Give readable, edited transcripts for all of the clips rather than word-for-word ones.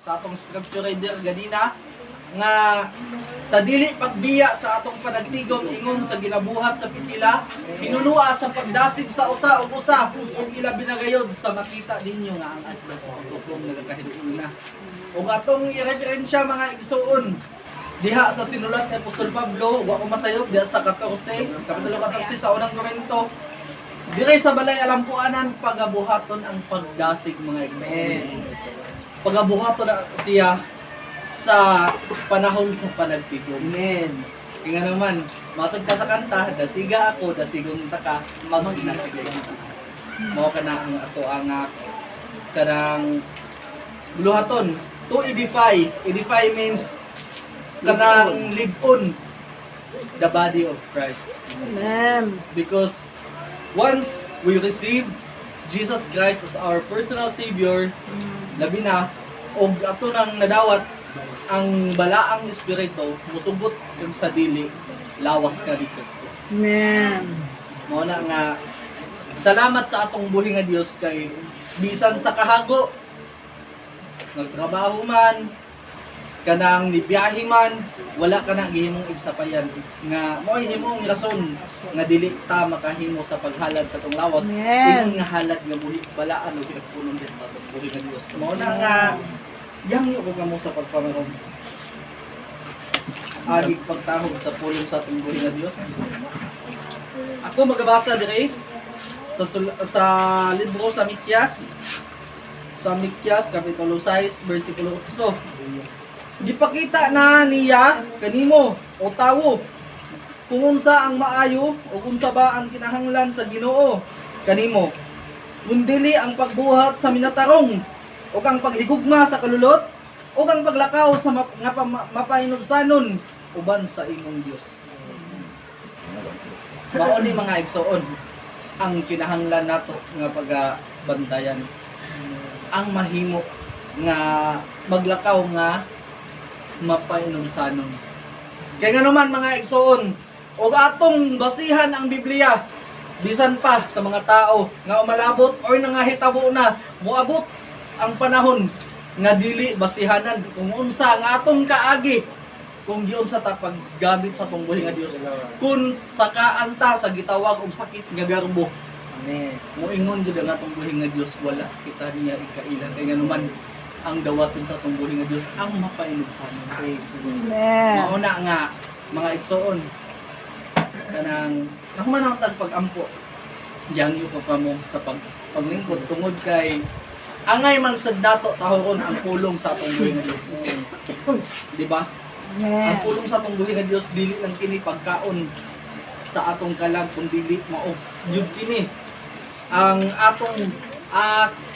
sa atong scripture reader ganina nga sa dili pagbiya sa atong panagtigom ingon sa ginabuhat sa pipila hinunua sa pagdasig sa usa ug usa ug ila binagayod sa makita ninyo nga ang atlas sa tuklong nagakahiduon na ug atong ireferensya mga igsuon diha sa sinulat ni Apostol Pablo wa ko masayop diha sa 14 kapitulo 14 sa unang Korinto dire sa balay alampuanan pagabuhaton ang pagdasig mga igsuon pagabuhaton siya sa panahon sa panagtigom. Amen. Kaya naman, matod pa sa kanta, dasiga ako, dasigong taka, mag-inasiga ka. Mao ka na ang ato ang kanang luhaton. To edify. Edify means kanang ligon the body of Christ. Amen. Because once we receive Jesus Christ as our personal Savior, labi na, og ato nang nadawat ang balaang espiritu musugot kag sa dili lawas ka ni Kristo. Amen. Mao na nga salamat sa atong buhi nga Dios kay bisan sa kahago nagtrabaho man kanang nibiyahe man wala ka na gihimong igsapayan nga mo'y himong rason nga dili ta makahimo sa paghalad sa atong lawas ingon nga halad nga buhi balaan ug pinagpulong din sa atong buhi nga Dios. Mao na nga yang ko kamo sa pagpamaron. Agig pagtahog sa pulong sa atong buhi nga Dios. Ako magabasa dire sa libro sa Mikyas. Sa Mikyas kapitulo 6 bersikulo 8. Gipakita na niya kanimo o tawo kung unsa ang maayo o unsa ba ang kinahanglan sa Ginoo kanimo. Kundili ang pagbuhat sa minatarong o ang paghigugma sa kalulot o ang paglakaw sa mapainubsanon uban sa imong Dios. Mao ni mga igsoon ang kinahanglan nato nga pagabantayan. Ang mahimo nga maglakaw nga mapainubsanon. Kaya nga naman mga igsoon, og atong basihan ang Biblia bisan pa sa mga tao nga umalabot or nangahitabo na moabot ang panahon nga dili basihanan kung unsa nga atong kaagi kung giun sa ta paggamit sa atong buhi nga Dios kun sa kaanta sa gitawag og sakit nga garbo. Amen. Moingon gid ang atong buhi nga Dios wala kita niya ikailan kay naman ang dawaton sa atong buhi nga Dios ang mapainubsanon. Praise the Lord. Amen. Mao na nga mga igsoon kanang nahuman ang pag-ampo diyan yung pa mo sa paglingkod tungod kay angay man sad nato tahoron ang pulong sa atong buhi nga Dios. Di ba? Ang pulong sa atong buhi nga Dios dili lang kini pagkaon sa atong kalag kun dili mao. Yun kini ang atong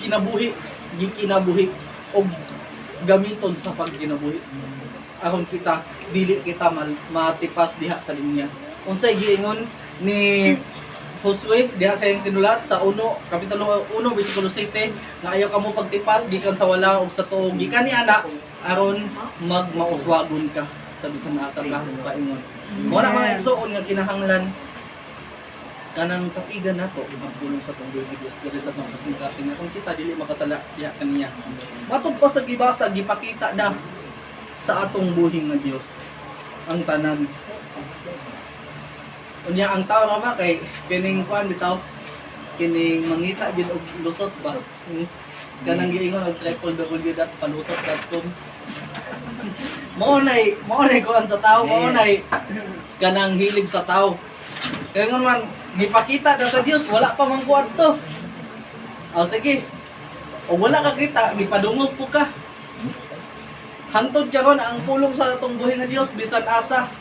kinabuhi, gikinabuhi og gamiton sa pagkinabuhi. Aron kita dili kita matipas diha sa linya. Unsay giingon ni Josue diha sa iyang sinulat sa 1 kapitulo 1 bersikulo 7 nga ayaw kamo pagtipas gikan sa wala ug sa tuog gikan ni anak aron magmauswagon ka sa bisan asa ka paingon. Mo na mga igsoon nga kinahanglan kanang tapigan nato ang pulong sa tungod ni Dios diri sa atong kasing-kasing kung kita dili makasala diha kaniya. Matod pa sa gibasa gipakita na sa atong buhing nga Dios ang tanan. Unya ang tao ra ba kay kining kuan bitaw kining mangita gid og lusot ba kanang giingon og www.palusot.com mao nay kuan sa tao mao nay kanang hilig sa tao kaya nga man gipakita na sa Dios wala pa man kuan to sige o wala ka kita gipadungog po ka hangtod karon ang pulong sa atong buhi nga Dios bisan asa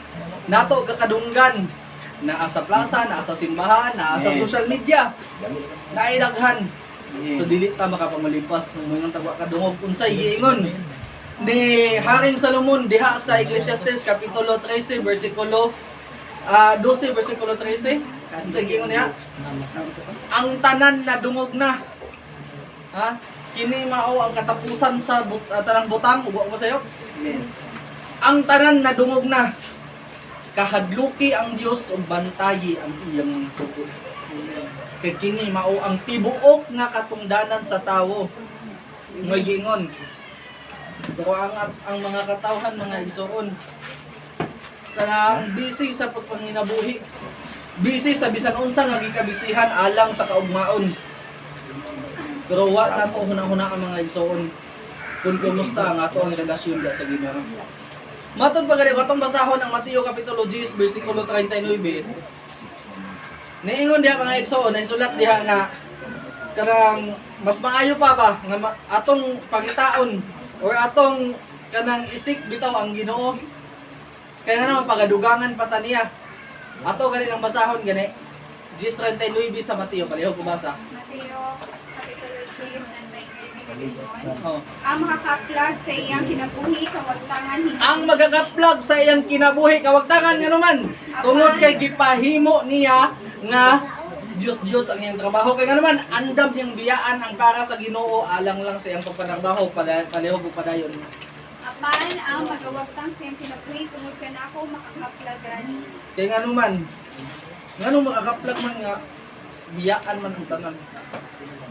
nato kakadunggan naa sa plaza, naa sa simbahan, naa sa social media. Naidaghan. So dili ta makapamalipas kung mayong tagwa kadungog unsay giingon ni Haring Salomon diha sa Ecclesiastes kapitulo 13 bersikulo 12 bersikulo 13. Unsay giingon niya? Ang tanan na dungog na. Ha? Kini mao ang katapusan sa tanang butang ug wa sayo. Ang tanan na dungog na. Kahadluki ang Dios ug bantayi ang iyang sugod. Kay kini mao ang tibuok nga katungdanan sa tawo. Moy giingon. Pero ang mga katawhan mga igsoon kanang busy sa pagpanginabuhi. Busy sa bisan unsa nga gikabisihan alang sa kaugmaon. Pero wa na to hunang-huna ang mga igsoon. Kung kumusta ang ato ang relasyon sa Ginoo. Matod pa gali atong basahon ang Mateo kapitulo 10 bersikulo 39. Niingon diha mga igsoon ay sulat diha nga kanang mas maayo pa ba nga atong pangitaon or atong kanang isik bitaw ang Ginoo. Kaya nga naman pagadugangan pa ta niya. Ato gali ang basahon gani 10:39 sa Mateo palihog ko basa. Mateo, Kapitulo 10, Oh. ang makakaplag sa iyang kinabuhi, kawagtangan Ang magakaplag sa iyang kinabuhi kawagtangan nga naman tungod kay gipahimo niya nga Diyos ang iyang trabaho kay nga naman andam niyang biyaan ang para sa Ginoo alang lang sa iyang pagpatrabaho palihog ug padayon. Apan ang magawagtang sa iyang kinabuhi, tungod ka na ako makakaplag rani. Kay nga naman nganong makakaplag man nga biyaan man ang tanan.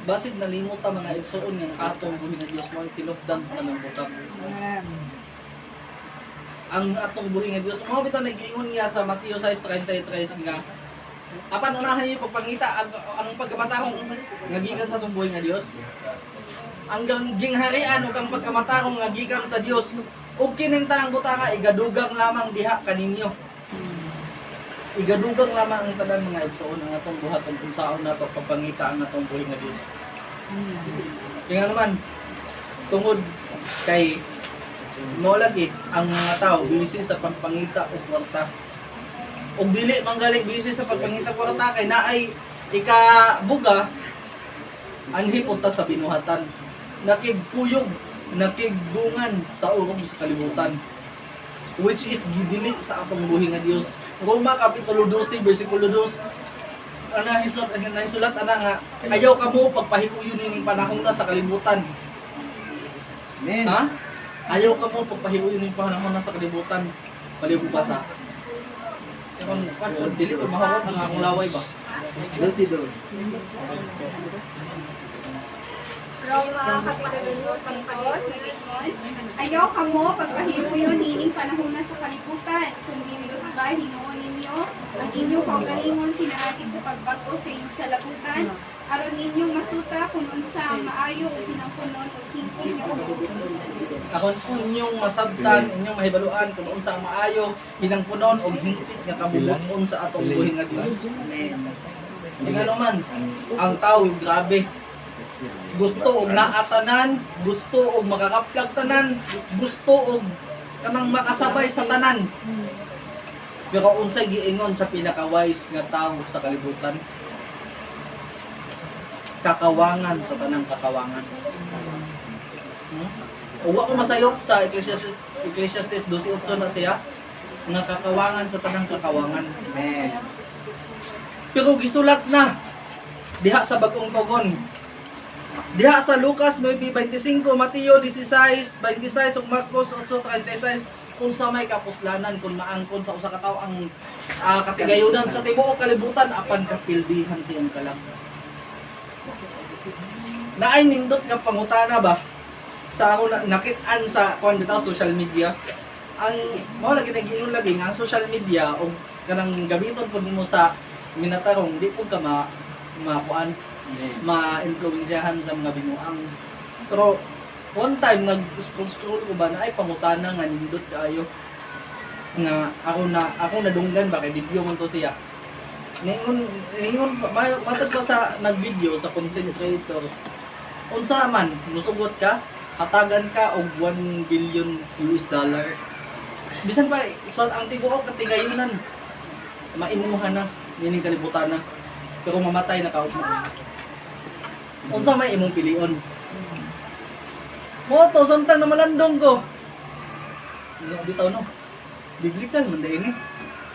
Basid nalimot ta mga igsoon nga atong buhi nga Dios mo tinubdan sa tanang butak. Ang atong buhi nga Dios mao bitaw nag-ingon niya sa Mateo 6:33 nga apan unahan niyo pagpangita ang pagkamatahong nga gikan sa atong buhi nga Dios. Ang gingharian ug ang pagkamatahong nga gikan sa Dios ug kining tanang butaka igadugang lamang diha kaninyo. Igadugang lamang ang tanan mga igsoon ang atong buhaton kung saon nato pagpangita ang atong buhi nga Dios. Kaya naman tungod kay mo lagi ang mga tao busy sa pagpangita og kwarta. Og dili manggali busy sa pagpangita kwarta kay naay ikabuga anhi punta sa binuhatan. Nakigkuyog, nakigdungan sa urong sa kalibutan. Which is gidili sa atong buhi nga Dios. Roma kapitulo 12 bersikulo 2. Ana hisulat ana nga ayaw kamo pagpahiuyon ning panahon na sa kalibutan. Amen. Ha? Ayaw kamo pagpahiuyon ning panahon na sa kalibutan. Paliw ko basa. Kung dili pa mahawat ang akong laway ba? Dos. Roma, Kapitulo 2, nalingon, ayaw ka mo pagpahiruyon nining panahon sa kalibutan, kundi nilusba hinuon ninyo, ang inyong kaugalingon kinaagi sa pagbago sa inyong salabutan, aron inyong masuta kung unsa ang maayo o pinangpunon o hingpit nga pagbubuton sa Diyos. Akon inyong masabtan, inyong mahibaluan kung unsa ang maayo, hinangpunon og hingpit nga kabubuton sa atong buhi nga Dios. Di nga naman, ang tao grabe. Gusto og naatanan, gusto og makakaplag tanan, gusto og kanang makasabay sa tanan. Pero unsay giingon sa pinaka-wise nga tawo sa kalibutan? Kakawangan sa tanang kakawangan. Uwa ko masayop sa Ecclesiastes 12:8 na siya nga kakawangan sa tanang kakawangan. Amen. Pero gisulat na diha sa bagong tugon. Diha sa Lucas 9:25, Mateo 16:26 ug Marcos 8:36 kung sa may kapuslanan kung maangkon sa usa ka tawo ang katigayunan sa tibuok kalibutan apan kapildihan siyang kalam. Naay nindot nga pangutana ba sa ako nakit-an sa kuan bitaw social media. Ang mao lagi nag-ingon lagi nga ang social media og kanang gamiton pud nimo sa minatarong di pud ka makuan ma-influensyahan sa mga binuang. Pero one time nag-scroll ko ba na ay pangutana nga nindot kaayo nga ako nadunggan ba kay video man to siya. Ningon matag pa sa nag-video sa content creator. Unsa man musugot ka, hatagan ka og $1 billion. Bisan pa sa ang tibuok katigayunan maimuhan na nining kalibutan na. Pero mamatay na kaog mo. Unsa may imong pilion? Mo to samtang na malandong ko. Bitaw no. Biblical man dai ni.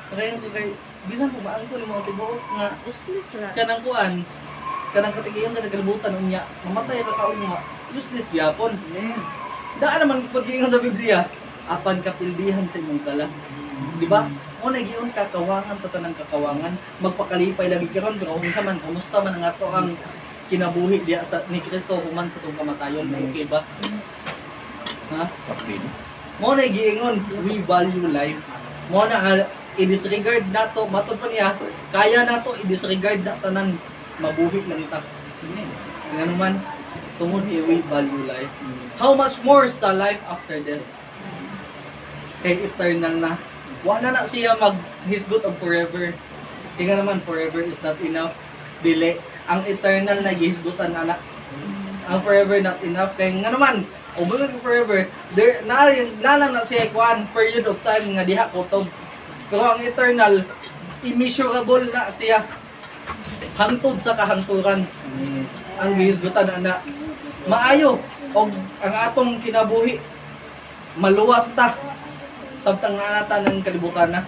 Kaya ko kay bisan po maangko ni mga tibuok nga Useless ra. kanang kuan kanang katigayon sa kalibutan unya mamatay ra kaog mo. Useless gyapon. Amen. Daan naman pag-ingon sa Biblia, apan kapildihan sa imong kala. Di ba? O nagiyon kakawangan sa tanang kakawangan, magpakalipay lagi karon pero unsa man kumusta man ang ato ang kinabuhi diya sa ni Kristo human sa tong kamatayon, okay ba? Ha? Kapil. Mo na giingon, we value life. Mo na nga i-disregard nato, matod pa niya, kaya nato i-disregard na tanan, mabuhi lang ta. Nga naman, tungod kay we value life. How much more sa life after death? Kay eternal na. Wala na siya mag-hisgot of forever. Kaya nga naman, forever is not enough. Dili. Ang eternal na gihisgutan anak. Ang forever not enough. Kaya nga naman, umunod ko forever, there, lalang na siya kuan period of time nga diha kutob. Pero ang eternal, immeasurable na siya. Hangtod sa kahangturan. Ang gihisgutan ana. Maayo. O ang atong kinabuhi, maluwas ta. Sabtang nga nata ng kalibutan na.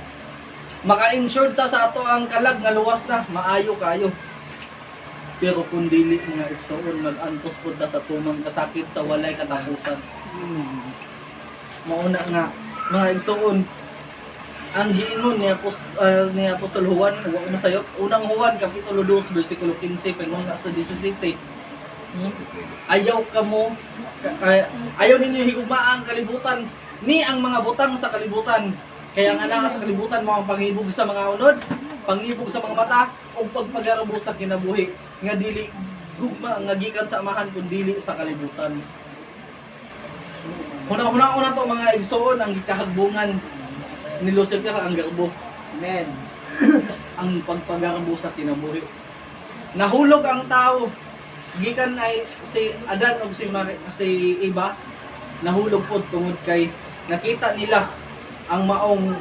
Maka-insured ta sa ato ang kalag nga luwas na. Maayo kayo. Pero kung dili mga igsoon, mag-antos po ta sa tumang kasakit sa walay katapusan. Mauna nga, mga igsoon, ang giingon ni Apostol Juan, huwag mo sayo, unang Juan, Kapitulo 2, versikulo 15, pagong nasa 17, ayaw ka mo, ayaw ninyo higugma ang kalibutan, ni ang mga butang sa kalibutan. Kaya nga na sa kalibutan mo ang pangibog sa mga unod, pangibog sa mga mata, o pagpagarabo sa kinabuhi. Nga dili gugma nga gikan sa amahan kun dili sa kalibutan. Una to mga igsoon ang gikahagbungan ni Lucifer ang garbo. Amen. Ang pagpagarabo sa kinabuhi. Nahulog ang tao. Gikan ay si Adan o si Eva nahulog pod tungod kay nakita nila ang maong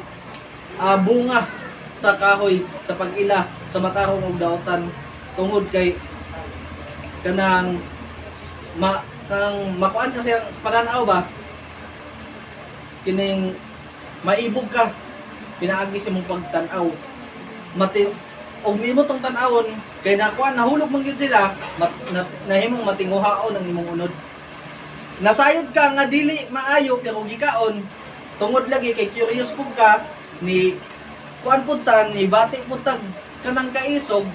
bunga sa kahoy, sa pag-ila, sa matarong ug daotan tungod kay kanang makuan kasi ang pananaw ba kining maibog ka pinaagi sa imong pagtan-aw og nimo tong tan-awon kay nakuan nahulog man gyud sila nahimong matinguhaon ang imong unod. Nasayod ka nga dili maayo pero gikaon tungod lagi kay curious pud ka ni kuan pud ta ni bati pud tag kanang kaisog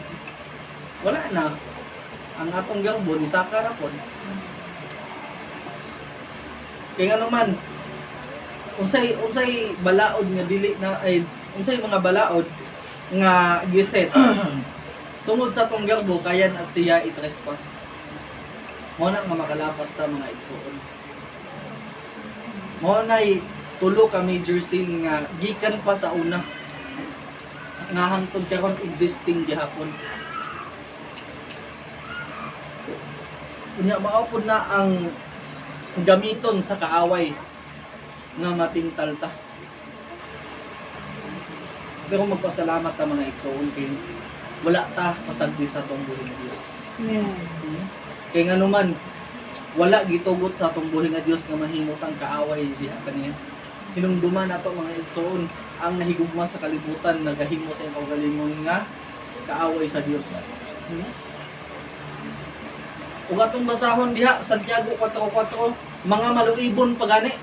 wala na ang atong garbo ni saka ra pod. Kay nga naman unsay balaod nga dili na ay unsay mga balaod nga giset tungod sa atong garbo kaya na siya i-trespass. Mo na nga makalapas ta mga igsoon. Mo nay tulo ka major sin nga gikan pa sa una nga hangtod karon existing gihapon. Unya maupod na ang gamiton sa kaaway nga matingtal ta. Pero magpasalamat ta mga igsoon kay wala ta pasagdi sa atong buhi nga Dios. Amen. Kay nga naman wala gitugot sa atong buhi nga Dios nga mahimot ang kaaway diha kaniya. Hinumduman nato mga igsoon ang nahigugma sa kalibutan nagahimo sa imong kaugalingon nga kaaway sa Dios. Ug atong basahon diha Santiago 4:4 mga maluibon pagani.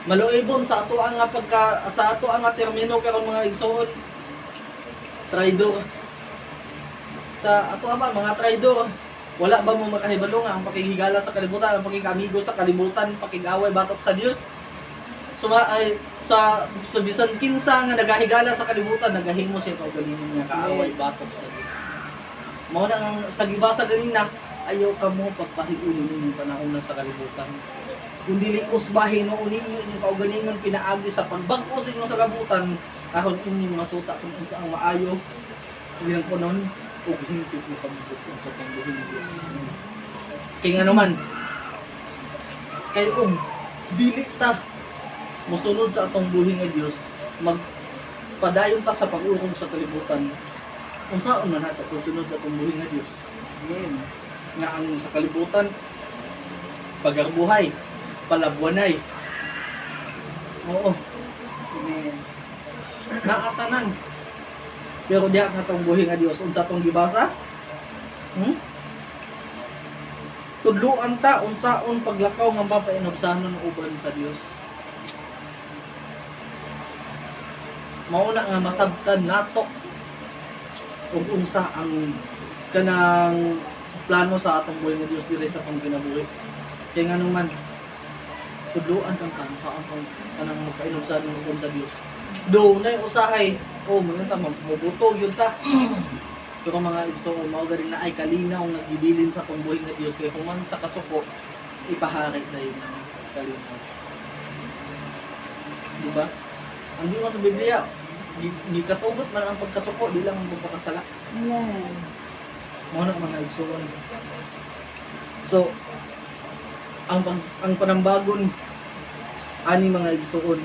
Maluibon sa ato ang nga termino karon mga igsoon. Traidor. Sa ato ba mga traidor. Wala ba mo makahibalo nga ang pakigigala sa kalibutan, ang pakigamigo sa kalibutan, pakigaway batok sa Dios? Sa bisan kinsa nga nagahigala sa kalibutan, nagahimo siya kaugalingon nga kaaway batok sa Dios. Mao na ang sa gibasa ganina, ayaw ka mo pagpahiunin inyong panahon na sa kalibutan. Kung dili usbahin o ninyo inyong kaugalingon pinaagi sa pagbag-o sa inyong sa kalibutan, ahon inyong masuta kung unsa ang maayo, ilang punon, ug hingpit mo kabubuton sa pangbuhi ni Dios. Kaya nga naman, kay dili ta musunod sa atong buhi nga Dios, magpadayon ta sa pag-urong sa kalibutan. Unsaon man nato kung sunod sa atong buhi nga Dios? Amen. Nga ang sa kalibutan pagarbuhay, palabwanay. Oo. Amen. Naatanan. Pero diha sa atong buhi nga Dios, unsa atong gibasa? Tudloan ta unsaon paglakaw nga mapainobsanon uban sa Dios. Mauna nga masabtan nato ug unsa ang kanang plano sa atong buhi nga Dios diri sa atong kinabuhi. Kaya nga naman tudloan ang kan sa ang kanang magpainom sa loob sa Dios. Do na usahay, mga ta mabutog yun ta. Pero mga igsoon, mao galing na ay kalinaw nga gibilin sa tumbuhin nga Dios kay human sa kasuko ipahari na yun kalinaw. Diba? Ang di mo sa Biblia, ni katugot man ang pagkasuko, di lang ang pagpakasala. Amen. Mga mga igsoon. So, ang panambagon ani mga igsoon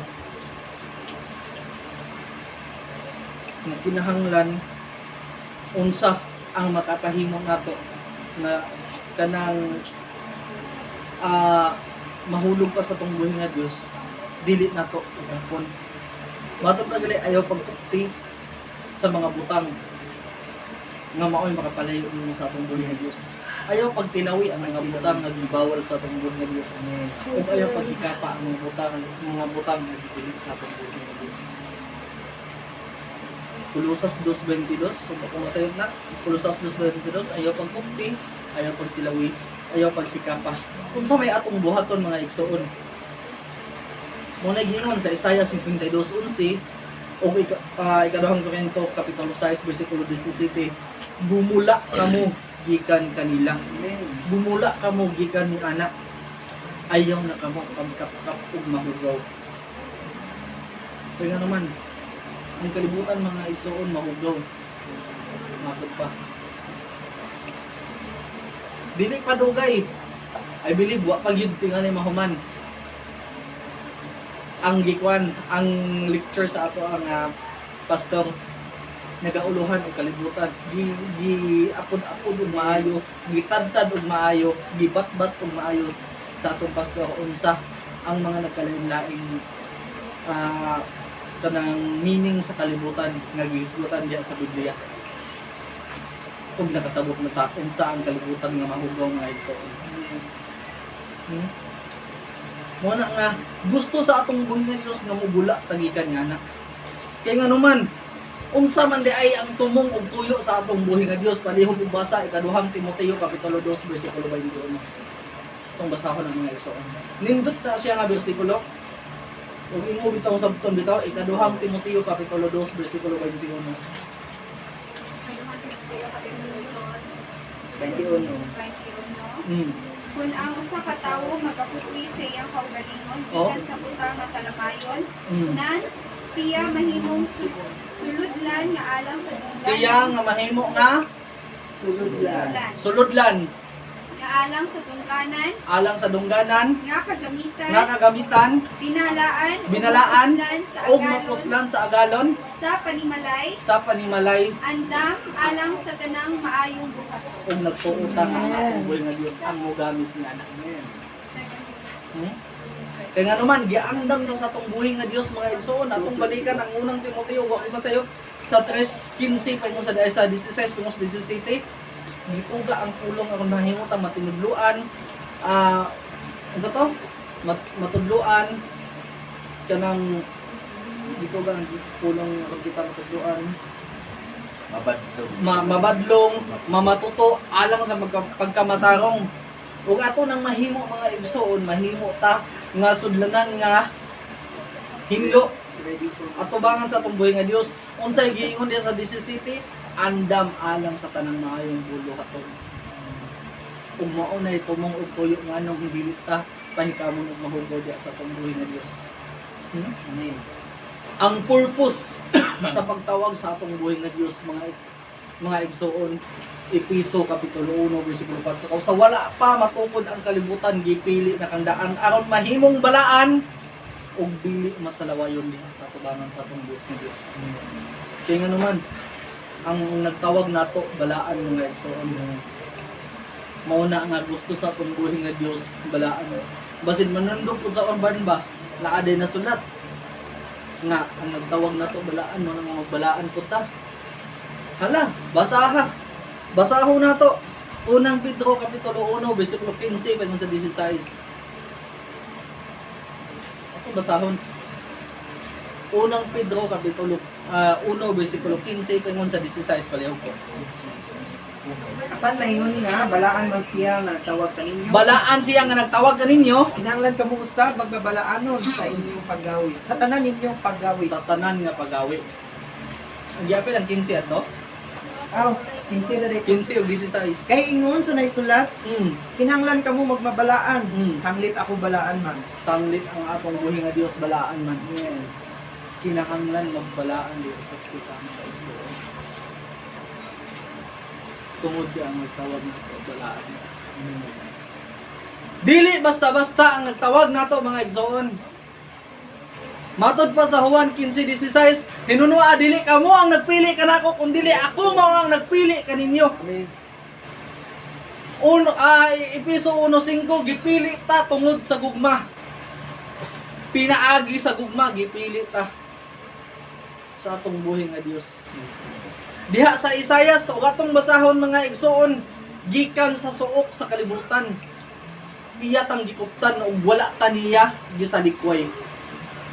nga kinahanglan unsa ang makapahimo nato na kanang mahulog ka sa tungbuhin nga Dios dili nato ugapon. Matod na gali ayaw pagkupti sa mga butang nga mao'y makapalayo nimo sa atong buhi nga Dios. Ayaw pagtinawi ang mga butang nga gibawal sa atong buhi nga Dios. Ug ayaw pagikapa ang mga butang nga gipili sa atong buhi nga Dios. Kolosas 2:22, so kung masayod na, Kolosas 2:22, ayaw pagkupti, ayaw pagtilawi, ayaw pagkikapa. Kung sa may atong buhaton mga igsoon, muna gingon sa Isaiah 52:11 o ikaduhang Korinto kapitulo 6 bersikulo 17, bumula kamo gikan kanila. Bumula kamo gikan ni anak. Ayaw na kamo pagkapkap ug mahugaw. Kaya naman, ang kalibutan mga igsoon mahugaw. Matod pa. Dili pa dugay. I believe wa pa gyud tingali mahuman. Ang gikwan, ang lecture sa ato ang pastor nagauluhan og kalibutan, gi apod-apod og maayo, gitadtad og maayo, gibatbat og maayo sa atong pastor unsa ang mga nagkalain-laing kanang meaning sa kalibutan nga gihisgutan diha sa Biblia. Kung nakasabot na ta unsa ang kalibutan nga mahugaw nga igsoon. Muna nga gusto sa atong buhi nga Dios nga mubula tagikan nga na. Kay nga naman unsa man di ay ang tumong og tuyo sa atong buhi nga Dios, palihog basa ikaduhang Timoteo kapitulo 2 bersikulo 21. Itong basahon ang mga igsoon. Nindot na siya nga bersikulo. Ug imo bitaw sabton bitaw ikaduhang Timoteo kapitulo 2 bersikulo 21. 21. Kung ang usa ka tawo magaputli sa iyang kaugalingon gikan sa butang nga talamayon, nan siya mahimong suludlan nga alang sa dungganan. Siya nga mahimo nga suludlan nga alang sa dungganan, alang sa dungganan nga nga kagamitan binalaan ug mapuslan sa agalon sa panimalay andam alang sa tanang maayong buhat. ug nagtuutang ang atong buhi nga Dios ang mogamit nga na. Kaya nga naman, giandam na sa atong buhi nga Dios mga igsoon, atong balikan ang unang Timoteo, wa ko masayo sa 3:15 paingon sa 16 paingon sa 17. Gituga ang pulong aron mahimot ang matinudluan. Unsa to? Matudluan kanang gituga ang pulong aron kita matudluan. Mabadlong, mamatuto alang sa pagkamatarong. Ug ato nang mahimo mga igsoon, mahimo ta nga sudlanan nga himlo atubangan sa atong buhi nga Dios. Unsay giingon diya sa 17, andam alang sa tanang maayong bulo katon. Kung mao nay tumong og tuyo nga anong dili ta pahikamon og mahugaw diya sa atong buhi nga Dios. Amen. Ang purpose sa pagtawag sa atong buhi nga Dios mga igsoon, Epeso kapitulo 1 bersikulo 4. Sa wala pa matukod ang kalibutan gipili na kang daan aron mahimong balaan ug dili masalawayon diha sa tubangan sa atong buhi nga Dios. Kaya nga naman ang nagtawag nato balaan mga igsoon. Mauna nga gusto sa atong buhi nga Dios balaan. Basin manundok pud sa urban ba naa day nasulat nga ang nagtawag nato balaan mo nang magbalaan pud ta. Hala, basahon nato. Unang Pedro kapitulo 1 bersikulo 15 paingon sa 16. Ako basahon. Unang Pedro kapitulo 1 bersikulo 15 paingon sa 16 palihog ko. Apan maingon nga balaan man siya nga nagtawag kaninyo. Balaan siya nga nagtawag kaninyo Kinahanglan kamo usab magbabalaanon sa inyong paggawi. Sa tanan ninyong paggawi. sa tanan nga pagawi. Ang giapil ang 15 ato? Aw, consider it. 15 o 16. Kay ingon sa naisulat, kinahanglan kamo magmabalaan. Mm. Sanglit ako balaan man. Sanglit ang atong buhi nga Dios balaan man. Kinahanglan magbalaan dito sa kita ng kaigsoon. Tungod ka ang nagtawag nato balaan. Dili basta-basta ang nagtawag nato mga igsoon. Matod pa sa Juan 15:16, hinunua dili kamo ang nagpili kanako kun dili ako mao ang nagpili kaninyo. Amen. Episo 1:5 gipili ta tungod sa gugma. Pinaagi sa gugma gipili ta sa atong buhi nga Dios. Diha sa Isayas ug atong basahon mga igsoon gikan sa suok sa kalibutan. Iya tang gikuptan ug wala ta niya gisalikway.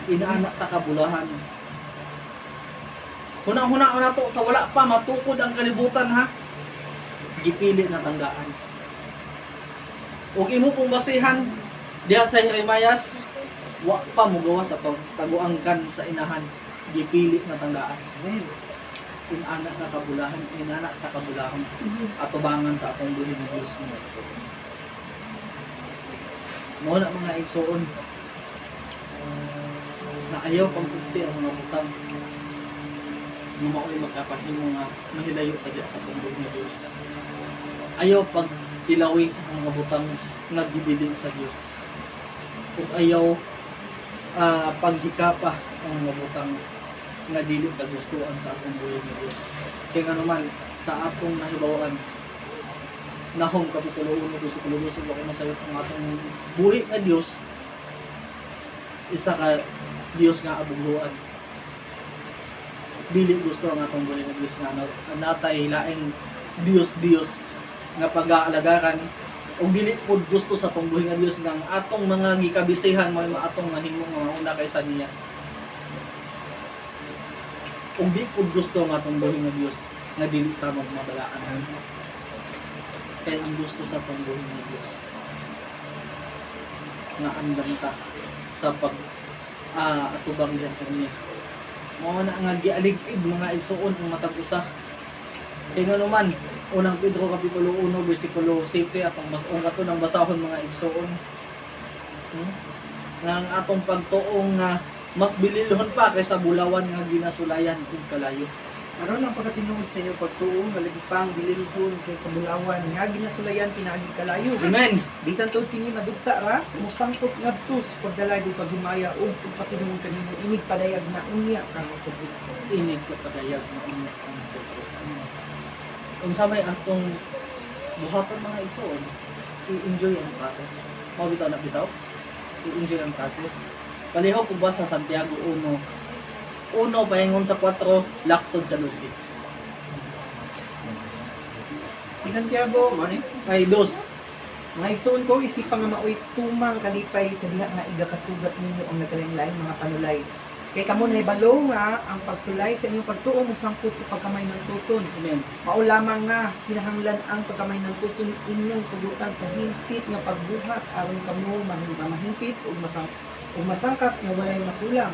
Inaanak ta kabulahan. Hunang-hunang na to sa wala pa matukod ang kalibutan ha. Gipili na tanggaan. Ug imo pong basihan diha sa Jeremias wa pa mo gawa sa taguangkan sa inahan. Gipili na tanggaan. Amen. Inanak na kabulahan, inanak ta kabulahan. Atubangan sa atong buhi ng Dios mga igsoon. Mo na mga igsoon. Na ayaw pang kunti ang mga butang. Yung mao'y magkapahimo nga mahilayo tayo sa tungkol ng Diyos. Ayaw pag ilawi ang mga butang nga gibiling sa Diyos. Kung ayaw paghikapa ang mga butang nga dili kagustuhan sa atong buhay ng Diyos. Kaya nga naman, sa atong nahibawan, Nahum Kapitulo 1, versikulo 2, ako masayot ang atong buhay nga Diyos, isa ka Diyos nga abughuan. Dili gusto ang atong buhay nga Diyos nga natay laing Diyos nga pag-aalagaran o dili pud gusto sa atong buhay nga Diyos nga ang atong mga gikabisihan mo atong mahimong mga una kaysa niya. O di pud gusto ang atong buhay nga Diyos nga dili ta magmabalaan. Kaya ang gusto sa atong buhay nga Diyos nga andam ta sa pag atubang diyan kaniya. Mao na nga gialig-id mga igsoon ang matag usa. Kaya nga naman, unang Pedro Kapitulo 1, versikulo 7 atong ato ng basahon mga igsoon. Nga ang atong pagtuong nga mas bililhon pa kaysa bulawan nga ginasulayan ug kalayo. Aron ang pagkatinuod sa inyo pagtuo nga lagi pang bililhon kaysa bulawan nga ginasulayan pinaagi kalayo. Amen. Bisan tud kini madugta ra, musangkot ngadto sa pagdalay ug paghimaya ug pagpasidungog kanimo inig padayag na unya kang sa Kristo. Inig ka padayag na unya ang sa Kristo. Unsa may atong buhaton mga igsoon, i-enjoy ang process. Mao bitaw na bitaw. I-enjoy ang process. Palihaw ko ba sa Santiago 1 paingon sa 4, laktod sa 12. Si Santiago, mani, Ay, 2. mga igsoon ko isipa nga maoy tumang kalipay sa diha nga igakasugat ninyo ang nagkalain-lain mga panulay. Kay kamo nahibalo nga ang pagsulay sa inyong pagtuo musangkot sa pagkamay ng tuson. Amen. Mao lamang nga kinahanglan ang pagkamay ng tuson inyong tugutan sa himpit nga pagbuhat aron kamo mahimpit ug masangkat nga walay makulang.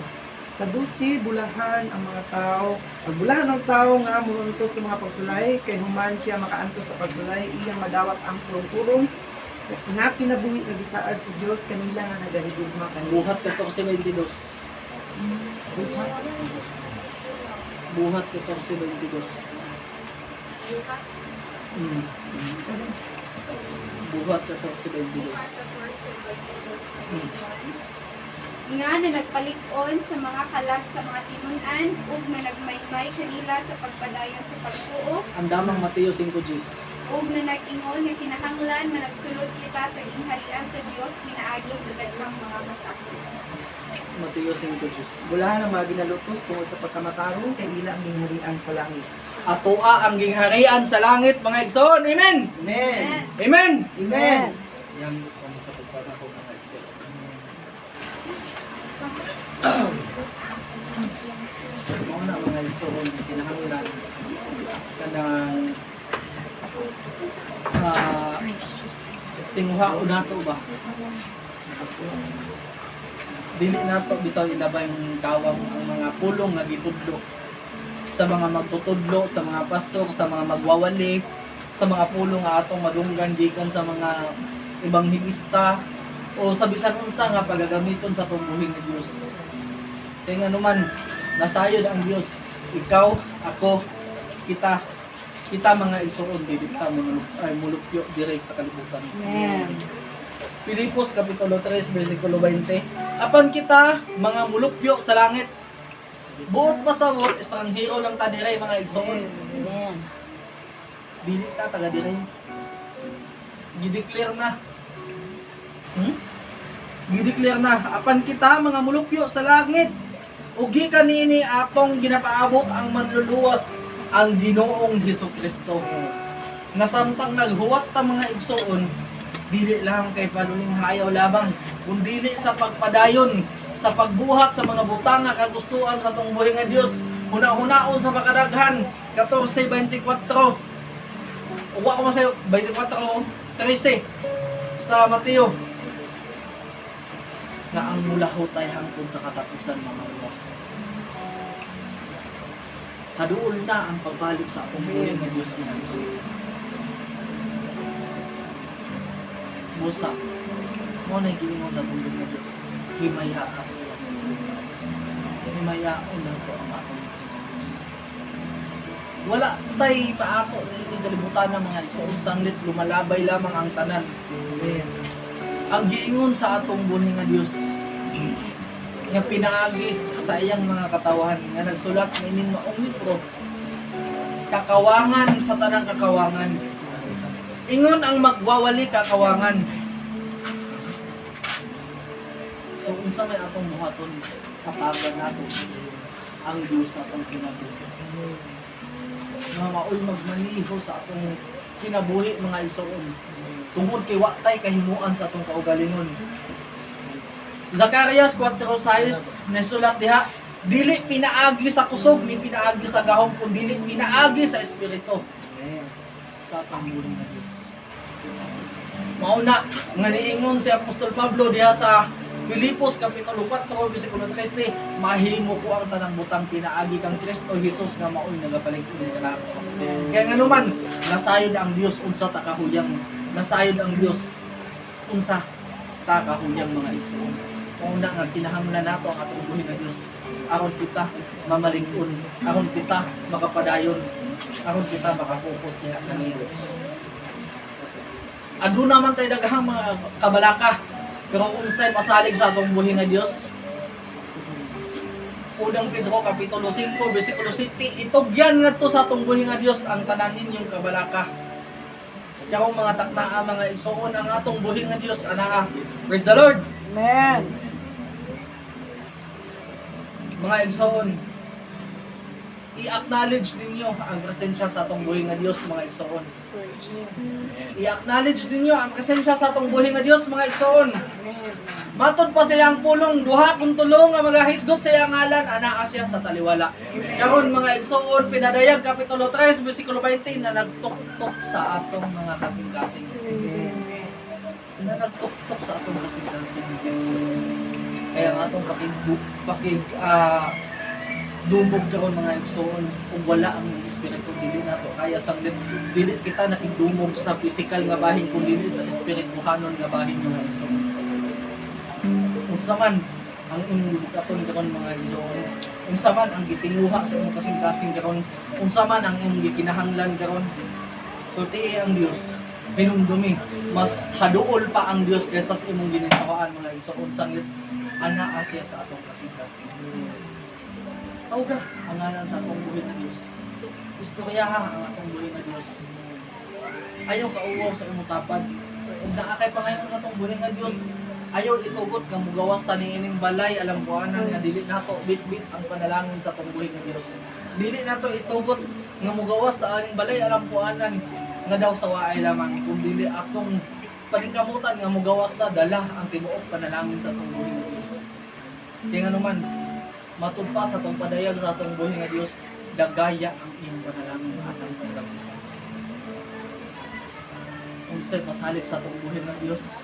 Sa 12 bulahan ang mga tao, pagbulahan ng tao nga muunto sa mga pagsulay, kay human siya makaanto sa pagsulay, iyang madawat ang purong-purong nga kinabuhi nga gisaad sa Dios kanila nga nagahigugma kanila. Buhat 14:22. Buhat 14:22. Buhat 14:22. Nga na nagpalig-on sa mga kalag sa mga tinunan ug na nagmaymay kanila sa pagpadayon sa pagtuo Ang damang Mateo 5:10. ug na nag-ingon nga kinahanglan managsulod kita sa gingharian sa Dios pinaagi sa daghang mga kasakit. Mateo 5:10. Bulahan ang mga ginalutos tungkol sa pagkamatarong kay dila ang gingharian sa langit. Atoa ang gingharian sa langit mga igsoon. Amen. Amen. Amen. Amen. Yan kung sa pagpapako mga igsoon. Mga na mga igsoon kinahanglan kanang tinguha nato ba? Dili nato bitaw ilabay ang kawang ang mga pulong nga gitudlo sa mga magtutudlo, sa mga pastor, sa mga magwawali, sa mga pulong nga atong madunggan gikan sa mga ebanghilista o sa bisan unsa nga pagagamiton sa tumbuhin nga Dios. Kaya nga naman nasayod ang Dios. Ikaw, ako, kita mga igsoon dili ta mulupyo dire sa kalibutan. Amen. Filipos kapitulo 3 bersikulo 20. Apan kita mga mulupyo sa langit. Buot pasabot estranghero lang ta dire mga igsoon. Amen. Dili ta taga dire. Gideclare na. Gideclare na apan kita mga mulupyo sa langit. Ugi kanini atong ginapaabot ang manluluwas ang Ginoong Hesukristo. Nasamtang naghuwat ta mga igsoon, dili lang kay panuling hayaw lamang, kundi sa pagpadayon, sa pagbuhat sa mga butang nga kagustuhan sa atong buhi nga Dios. Huna-hunaon sa makadaghan 14:24. Uwa ko masayo 24:13 sa Mateo. Na ang mulaho tay hangtod sa katapusan mga uwas. Kaduol na ang pagbalik sa atong buhi nga Dios nga Dios. Musa, mo na gilingon sa atong buhi nga Dios. Himaya asya sa Diyos. Himayaon na to ang atong Diyos. Wala tay paato ni kalibutan ng mga igsoon sanglit lumalabay lamang ang tanan. Ang giingon sa atong buhi nga Dios nga pinaagi sa iyang mga katawan nga nagsulat nining maong libro kakawangan sa tanang kakawangan. Ingon ang magwawali kakawangan. So unsa may atong buhaton katagan nato ang Dios sa atong kinabuhi. Nga maoy magmaniho sa atong kinabuhi mga igsoon. Tungod kay wa tay kahimuan sa atong kaugalingon. Zacarias 4:6 nasulat diha, dili pinaagi sa kusog ni pinaagi sa gahom kundi dili pinaagi sa espiritu. Sa atong buhi nga Dios. Mauna nga niingon si Apostol Pablo diha sa Filipos kapitulo 4 bersikulo 13, mahimo ko ang tanang butang pinaagi kang Kristo Jesus nga maoy nagapaligid kanako. Kaya nga naman nasayod ang Dios unsa ta kahuyang, nasayod ang Dios unsa ta kahuyang mga igsoon. Una nga kinahanglan nato ang atong buhi nga Dios. Aron kita mamaling-on, aron kita makapadayon, aron kita makafokus diha kanino. Aduna man tay daghang mga kabalaka, pero unsay pasalig sa atong buhi nga Dios. Unang Pedro kapitulo 5 bersikulo 7, itugyan ngadto sa atong buhi nga Dios ang tanan ninyong kabalaka. Kaya kung mga taknaa mga igsoon ang atong buhi nga Dios anaa. Praise the Lord. Amen. Mga igsoon, i-acknowledge ninyo ang presensya sa atong buhi nga Dios mga igsoon. I-acknowledge ninyo ang presensya sa atong buhi nga Dios mga igsoon. Matod pa siyang pulong duha kung tulong nga magahisgot sa iyang ngalan anaa siya sa taliwala. Karon mga igsoon pinadayag kapitulo 3 bersikulo 20 na nagtuktok sa atong mga kasing-kasing. Na nagtuktok sa atong kasing-kasing. Kaya ang atong dumog karon mga igsoon kung wala ang espiritu dili nato kaya sanglit dili kita nakigdumog sa physical nga bahin kun dili sa espirituhanon nga bahin mga igsoon. Unsa man ang imong bukaton karon mga igsoon, unsa man ang gitinguha sa imong kasing-kasing karon, unsa man ang imong gikinahanglan karon, sulti ang Dios hinumdumi mas haduol pa ang Dios kaysa sa imong ginahawaan mga igsoon sanglit ana siya sa atong kasing-kasing. Tawga ang ngalan sa atong buhi nga Dios. Istoryaha ang atong buhi nga Dios. Ayaw kauwaw sa imong tapad. Ug naa kay pangayon sa atong buhi nga Dios. Ayaw itugot nga mugawas ta niining balay alam buanan nga dili nato bit-bit ang panalangin sa atong buhi nga Dios. Dili nato itugot nga mugawas ta aning balay alam buanan nga daw sa waay lamang kun dili atong paningkamutan nga mugawas ta dala ang tibuok panalangin sa atong buhi nga Dios. Kaya nga naman matud pa sa atong padayag sa atong buhi nga Dios dagaya ang iyong panalangin atang sa katapusan. unsay pasalig sa atong buhay nga Dios,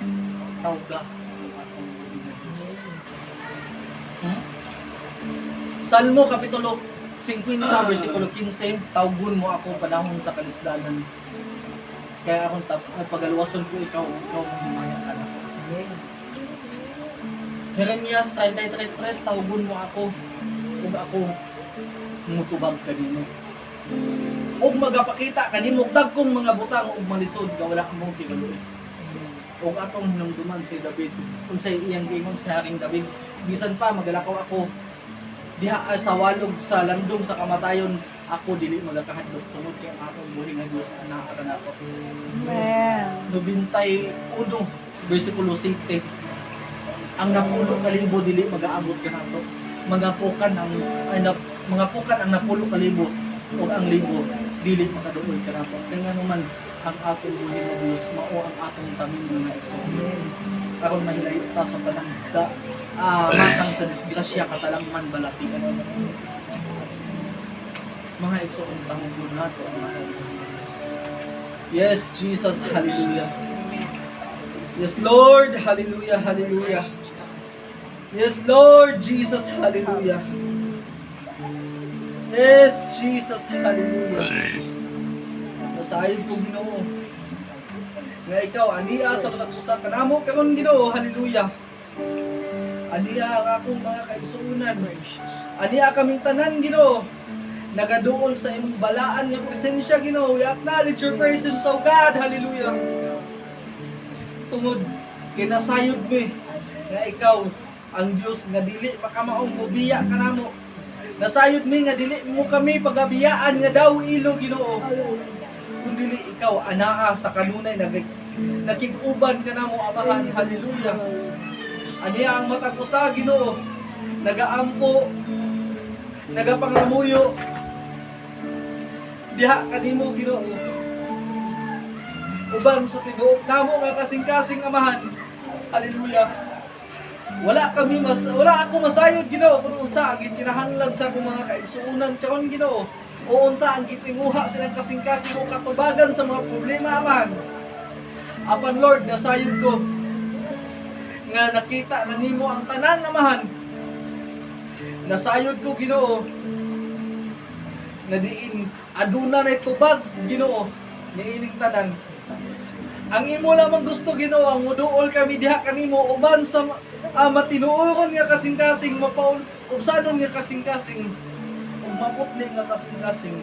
tawga ang atong buhay nga Dios. Salmo kapitulo 50 versikulo 15, tawgon mo ako panahon sa kalisdanan. Kaya akong pagaluwason ko ikaw mong himayan anak. Amen. Jeremias 33:3, tawgon mo ako ug ako mutubag kanimo. Ug magapakita kanimo dagkong mga butang ug malisod nga wala mo kinaluoy. Ug atong hinumduman si David, unsay iyang giingon si Haring David, bisan pa magalakaw ako diha sa walog sa landong sa kamatayon, ako dili magakahadlok tungod kay ang atong buhi nga Dios anaa ka nato. Amen. 91 versikulo 7. Ang napulo kalibo dili mag-aabot ka nato. Mga pukan ang napulo kalibo o ang libo dili makaduol ka nato. Kaya nga naman ang atong buhi nga Dios mao ang atong tamin nga igsoon. Aron mahilayo ta sa tanang matang sa disgrasya katalangman balapian. Mga igsoon tanggon nato ang atong Dios. Yes, Jesus, hallelujah. Yes, Lord, hallelujah, hallelujah. Yes, Lord Jesus, hallelujah. Yes, Jesus, hallelujah. Nasayod ko Ginoo nga ikaw aniya sa matag-usa kanamo karon Ginoo, hallelujah. Aniya ang akong mga kaigsuonan. Aniya kaming tanan Ginoo. Nagaduol sa imong balaan nga presensya Ginoo. We acknowledge your presence, oh God, hallelujah. Tungod kinasayod mi nga ikaw ang Dios nga dili makamaong mobiya kanamo. Nasayod mi nga dili mo kami pagabiyaan nga daw ilo Ginoo. Kung dili ikaw anaa sa kanunay nakig-uban kanamo Amahan, hallelujah. Aniya ang matag usa Ginoo, nagaampo, nagapangamuyo diha kanimo Ginoo. Uban sa tibuok namo nga kasing-kasing Amahan, hallelujah. Wala ako masayod Ginoo kun unsa ang kinahanglan sa akong mga kaigsuonan karon Ginoo. O unsa ang gitinguha silang kasing-kasing o katubagan sa mga problema Amahan. Apan Lord, nasayod ko nga nakita na nimo ang tanan Amahan. Nasayod ko Ginoo nga diin aduna na tubag Ginoo niining tanan. Ang imo lamang gusto Ginoo ang muduol kami diha kanimo uban sa matinuoron nga kasing-kasing mapaubsanon nga kasing-kasing ug maputli nga kasing-kasing.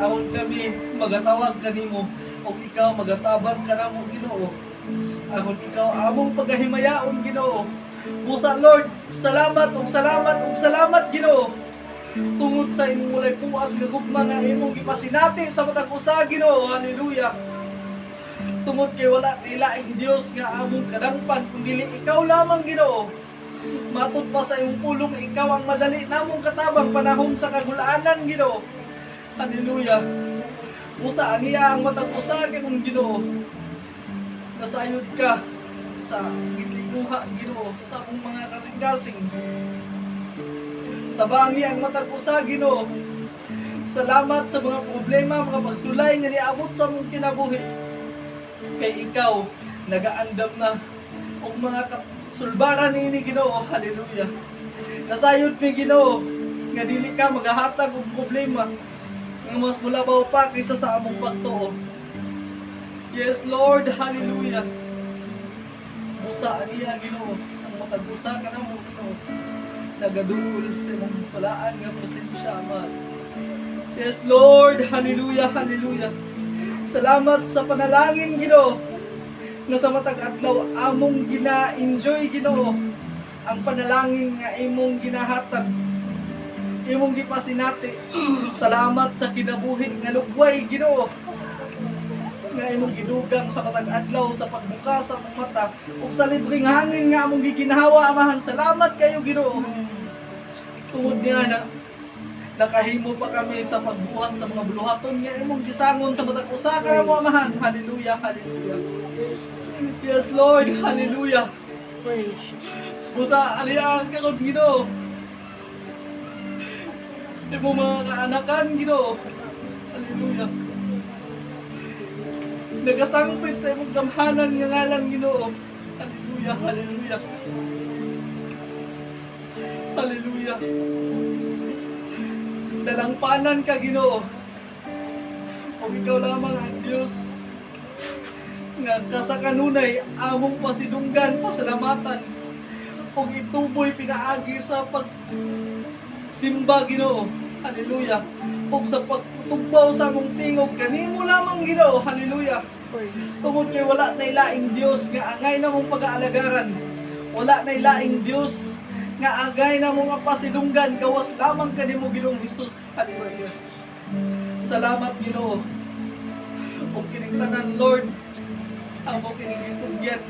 Aron kami magatawag kanimo ug ikaw magatabang kanamo Ginoo. Aron ikaw among pagahimayaon Ginoo. Busa Lord, salamat ug salamat ug salamat Ginoo. Tungod sa imong walay puas nga gugma nga imong gipasinati sa matag usa Ginoo. Hallelujah. Tungod kay wala nilaing Dios nga among kadangpan kun dili ikaw lamang Ginoo. Matud pa sa imong pulong ikaw ang madali namong katabang panahon sa kagulaanan Ginoo. Hallelujah. Usa aniya ang matag usa kung Ginoo. Nasayod ka sa gitinguha Ginoo sa among mga kasing-kasing. Tabangi ang matag usa Ginoo. Salamat sa mga problema, mga pagsulay nga niabot sa among kinabuhi. Kay ikaw nagaandam na og mga sulbaran niini Ginoo, hallelujah. Nasayod mi Ginoo nga dili ka magahatag og problema nga mas mulabaw pa kaysa sa among pagtuo. Yes Lord, hallelujah. Usa aniya Ginoo ang matag-usa kanamo Ginoo. Nagaduol sa imong palaan nga presensya Ama. Yes Lord, hallelujah, hallelujah. Salamat sa panalangin Ginoo nga sa matag adlaw among gina-enjoy Ginoo ang panalangin nga imong ginahatag, imong gipasinati. Salamat sa kinabuhi nga lugway Ginoo nga imong gidugang sa matag adlaw sa pagbuka sa among mata ug sa libreng hangin nga among giginhawa Amahan. Salamat kayo Ginoo. Tungod niya na nakahimo pa kami sa pagbuhat sa mga buluhaton nga imong gisangon sa matag usa kanamo Amahan. Hallelujah, hallelujah. Yes Lord, hallelujah. Busa aliya karon Ginoo. Imong mga kaanakan Ginoo. Hallelujah. nagasangpit sa imong gamhanan nga ngalan Ginoo. Hallelujah, hallelujah. Hallelujah. Dalangpanan ka Ginoo. O ikaw lamang ang Diyos nga kasakanunay among pasidunggan, pasalamatan o ituboy pinaagi sa pagsimba Ginoo. Hallelujah. O sa pagtugbaw sa among tingog kanimo lamang Ginoo. Hallelujah. Tungod kay wala tay laing Dios nga angay na mong pag-aalagaran. Wala tay laing Dios nga angay na mong pasidunggan gawas lamang kanimo Ginoong Hesus. Hallelujah. Salamat Ginoo. O kining tanan Lord, amo kining gitugyan.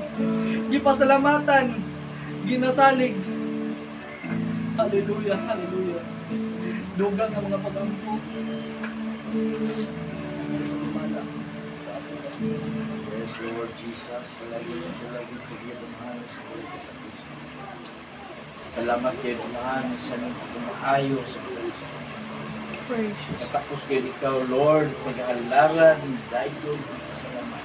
Gipasalamatan, ginasalig. Hallelujah, hallelujah. Dugang ang mga pag-ampo. Sa ating basta. Yes, Lord Jesus, palagi pagyaman sa pagkatapos. Salamat kayo naman sa nang pagmaayo sa pagkatapos. Precious. Katapos kayo ikaw, Lord, pag-aalaran, dayon, salamat.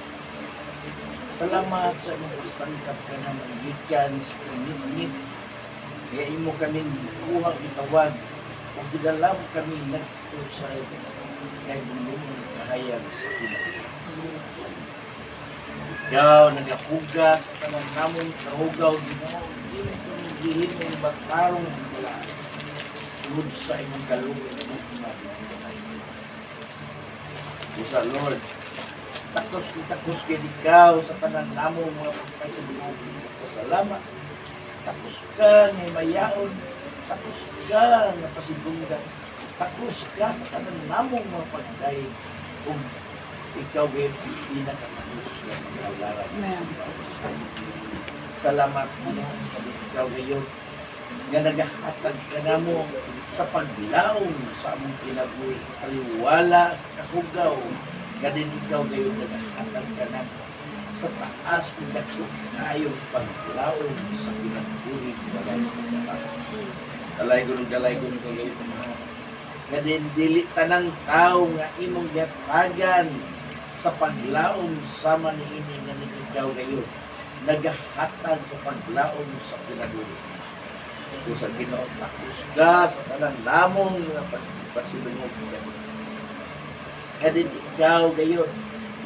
Salamat sa mga pasangkap ka na magikan sa init-init. Kaya imo kami kuhang itawag. Kung gidalam kami nagtusay kay bumulong kahayag sa pinag. Ikaw, nagapugas sa tanang namong kahugaw, Ginoo, hindi kami gihin ng batarong wala. Tulad sa imong kalungin na Busa Lord, takos kayo ikaw sa tanang namong mga pagkaisabunog. Salamat. Takos ka ng mayaon. Takos ka na pasidunggan. Takos ka sa tanang namong mga pagkain. Kung ikaw gayon pinakatakos na pag-aalaran. Amen. Salamat mo ikaw gayon nga nagahatag ka na mo sa paglaom sa among kinabuhi, kaliwala sa kahugaw, nga din ikaw gayon nagahatag ka na sa taas kung dako kayong paglaom sa kinabuhi dalay gulong ka gayon nga din dili tanang tao nga imong gatagan sa paglaom sama ni ini nga ni ikaw gayon nagahatag sa paglaom sa kinabuhi. Kung sa Ginoo takos ka sa tanan namong nga pagpasilungog kami. Kadin ikaw gayon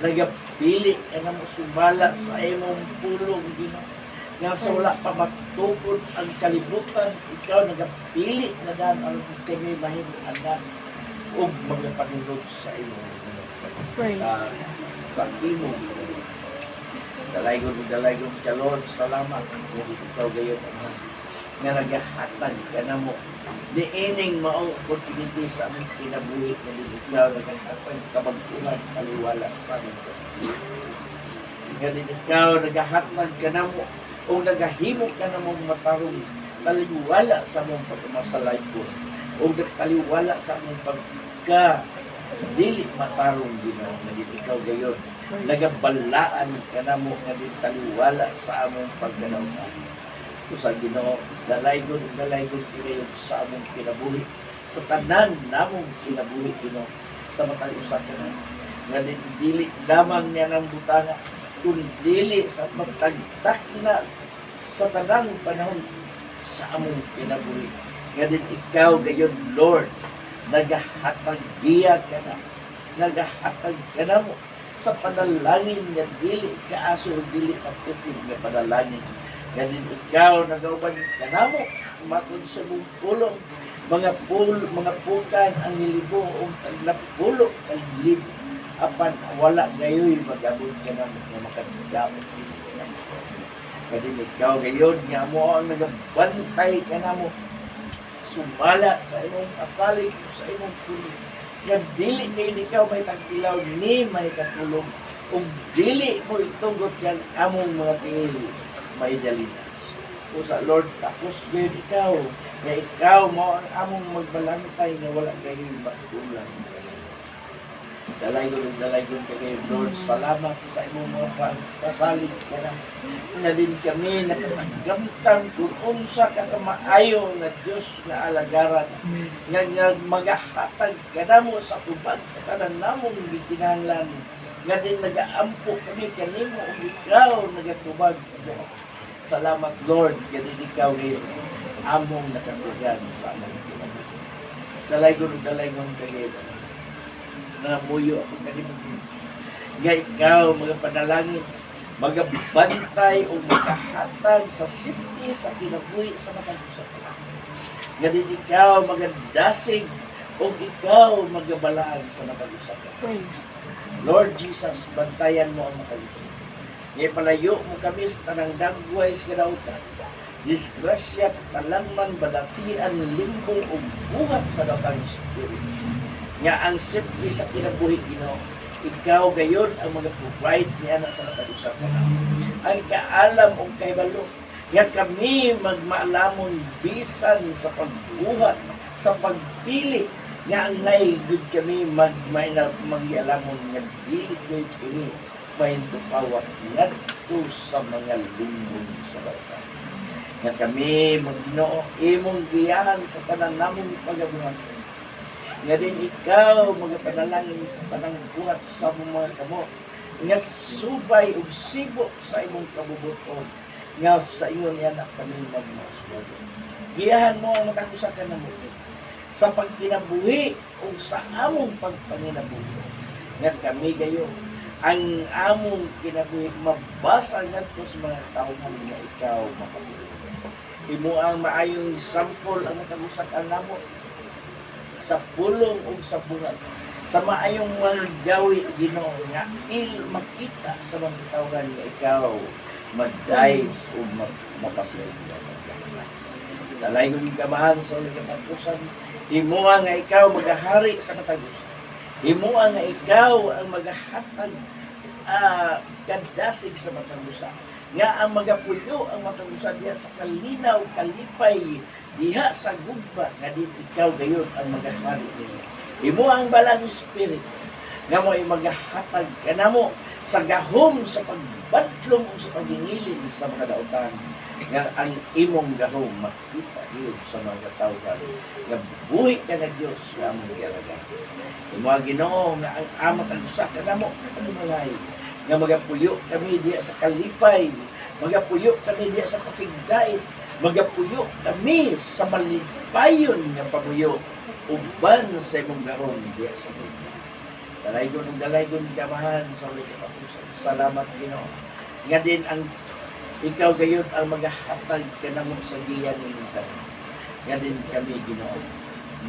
nagapili ka na mo sumala sa imong pulong Ginoo. Nga sa wala pa matukod ang kalibutan, ikaw nagapili na daan ang kami mahimong anak o mga panunod sa imong Praise. sa imong dalaygon ka Lord, salamat nga ikaw gayon nga nagahatag ka na mo niining maong opportunity sa aming kinabuhi na ikaw nagahatag kabagtulan kaliwala sa aming pagkakas. Nga din ikaw nagahatag ka na mo o nagahimo ka na mong matarong kaliwala sa among pagkamasalay ko o kaliwala sa among pagka dili matarong Ginoo nga din ikaw gayon nagabalaan ka na mo nga din kaliwala sa among pagkanaon. Kung sa Ginoo, dalaygon kinayon sa among kinabuhi, sa tanan namong kinabuhi Ginoo, sa matay usa ka na. Nga dili lamang niya ng butanga, kung dili sa matagtak na sa tanang panahon sa among kinabuhi. Nga din ikaw gayon Lord, nagahatag giya ka na, nagahatag ka na mo sa panalangin nga dili kaaso dili katutod nga panalangin. Ganun ikaw nagauban ka na mo matod sa mong pulong mga pukan ang nilibo o taglapulo kalilib apan wala gayoy magabot ka na nga makadaot. Ganun ikaw gayon nga mo ang nagabantay ka na mo sumala sa imong asalig sa imong pulong nga dili gayon ikaw may tagpilaw ni may katulong kung dili mo itugot yan among mga tingil may dalinas. O sa Lord, tapos gayon ikaw, na ikaw mo ang among magbalantay na wala kayo magkulang. Dalaygon ka kayo, Lord, salamat sa imong mga pagkasalig ka na. Nga din kami nakapaggamtang kung unsa ka maayo na Diyos na alagaran. Nga magahatag ka na mo sa tubag sa tanan namong gikinahanglan nga din nagaampo kami kanimo ug ikaw nagatubag. Salamat Lord, kani ikaw gayud among nakatugan sa among kinabuhi. Dalaygon kayo na muyo ako kanimo. Nga ikaw mga panalangin, magabantay o makahatag sa safety sa kinabuhi sa matag usa ka. Nga din ikaw magadasig o ikaw magabalaan sa matag usa ka. Praise. Lord Jesus, bantayan mo ang makalusot. Ngay palayo mo kami sa tanang dagway sa kadautan. Disgrasya, kalangman, balatian, limbong o buhat sa datang Espiritu. Nga ang safety sa kinabuhi Ginoo, ikaw gayon ang mag-provide niya na sa matag-usap ka na. Ang kaalam o kahibalo, nga kami magmaalamon bisan sa pagbuhat, sa pagpili, nga ang naigod kami magyalamon nga dili kayo kami mahintupawat ngadto sa mga limbong sa dautan. Nga kami Ginoo imong giyahan sa tanan namong pagabuhat. Nga din ikaw magapanalangin sa tanang buhat sa mga kamo. Nga subay ug sibo sa imong kabubuton. Nga sa ingon yan kami magmasugod. Giyahan mo ang matag-usa ka namo sa pagkinabuhi o sa among pagpanginabuhi. Nga kami gayo ang among kinabuhi mabasa ngadto sa mga tao nga ikaw makasulod. Imo ang maayong sample ang matag-usa ka namo sa pulong o sa buhat. Sa maayong mga gawi Ginoo nga makita sa mga tawhan nga ikaw mag-dice o mapasulod. Dalaygon kamahan sa ulit katapusan. Himuha nga ikaw magahari sa katagusan. Himuha nga ikaw ang magahatag kadasig sa matagusan. Nga ang magapuyo ang matagusan diha sa kalinaw, kalipay, diha sa gugba, nga di ikaw gayon ang magahari niya. Himuha ang balang Espiritu nga mo ay magahatag kanamo sa gahom sa pagbadlong o sa pagingilin sa mga dautan. Nga ang imong gahom makita yun sa mga tawhan nga buhi ka na Diyos nga among gialaga. Mga Ginoo nga ang amat ang usa kanamo kanumalay nga magapuyo kami diya sa kalipay, magapuyo kami diya sa pakigdait, magapuyo kami sa malipayon nga pamuyo uban sa imong gahom diya sa mundo. Dalaygon kamahan sa ulit katapusan. Salamat Ginoo. Nga din ang ikaw gayon ang magahatag ka na mo sa giyan ng tanan. Nga din kami Ginoo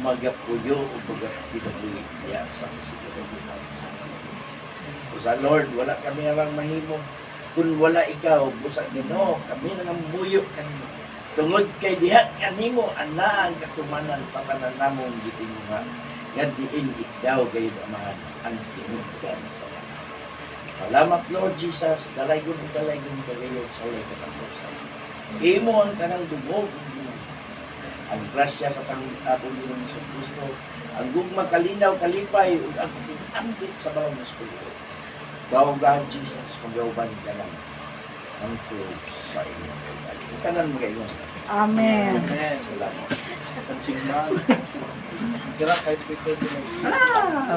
magapuyo o magapinubuhi diya sa kasiguraduhan sa o sa Lord, wala kami arang mahimo. Kung wala ikaw, busa Ginoo, kami nangamuyo kanimo. Tungod kay diha kanimo ana ang katumanan sa tanan namong gitinguha. Nga diin ikaw gayon amahan ang tinugdan sa tanan. Salamat Lord Jesus, dalaygon kagayon sa ulit katapusan. Imo ang kanang dungog, ang grasya sa atong Ginoong Kristo, ang gugma kalinaw, kalipay, ug ang pag-ambit sa balong Espiritu. Thou God Jesus, pag-auban ka lang ang tulog sa inyo. Ikanan mo kayo. Amen. Amen. Salamat. Touching man. Gerak kay speaker din.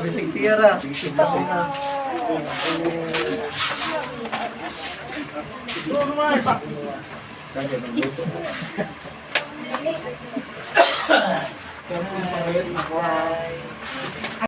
Bisig sira. Kaya ng luto. Dali.